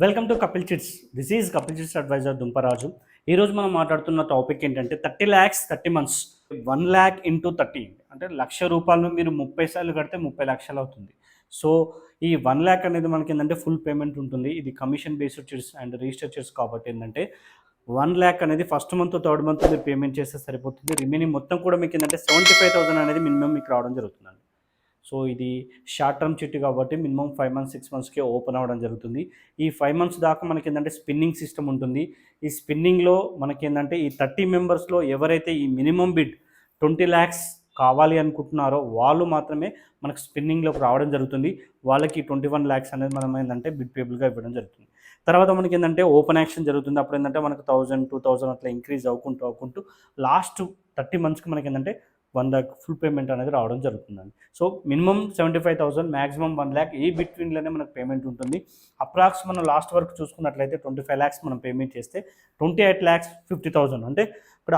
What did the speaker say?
Welcome to Kapil Chits. This is Kapil Chits advisor Dumparaju. ఈరోజు మనం మాట్లాడుతున్న టాపిక్ ఏంటంటే 30 lakhs 30 months. 1 lakh ఇంటూ 30 అంటే ₹1,00,000 మీరు 30 సార్లు కడితే 30 లక్షలు అవుతుంది. సో ఈ 1 lakh అనేది మనకి ఏంటంటే ఫుల్ పేమెంట్ ఉంటుంది. ఇది commission based chits and register chits కాబట్టి ఏంటంటే 1 lakh అనేది ఫస్ట్ మంత్ థర్డ్ మంత్ మీరు పేమెంట్ చేస్తే సరిపోతుంది. రిమైనింగ్ మొత్తం కూడా మీకు ఏంటంటే 75,000 అనేది మినిమం మీకు రావడం జరుగుతుందండి. సో ఇది షార్ట్ టర్మ్ చిట్ కాబట్టి మినిమం 5 మంత్స్ 6 మంత్స్కే ఓపెన్ అవ్వడం జరుగుతుంది. ఈ 5 మంత్స్ దాకా మనకి ఏంటంటే స్పిన్నింగ్ సిస్టమ్ ఉంటుంది. ఈ స్పిన్నింగ్లో మనకి ఏంటంటే ఈ 30 మెంబర్స్లో ఎవరైతే ఈ మినిమం బిడ్ 20 lakhs కావాలి అనుకుంటున్నారో వాళ్ళు మాత్రమే మనకు స్పిన్నింగ్లోకి రావడం జరుగుతుంది. వాళ్ళకి 21 lakhs అనేది మనం ఏంటంటే బిడ్ పేబుల్గా ఇవ్వడం జరుగుతుంది. తర్వాత మనకి ఏంటంటే ఓపెన్ యాక్షన్ జరుగుతుంది. అప్పుడు ఏంటంటే మనకు 1000 2000 అట్లా ఇంక్రీజ్ అవ్వుకుంటూ లాస్ట్ 30 మంత్స్కి మనకి ఏంటంటే 1 lakh ఫుల్ పేమెంట్ అనేది రావడం జరుగుతుందండి. సో మినిమం 75,000 మ్యాక్సిమం 1 lakh ఈ బిట్వీన్లోనే మనకు పేమెంట్ ఉంటుంది. అప్రాక్స్ మనం లాస్ట్ వరకు చూసుకున్నట్లయితే 25 lakhs మనం పేమెంట్ చేస్తే 28,50,000 అంటే ఇక్కడ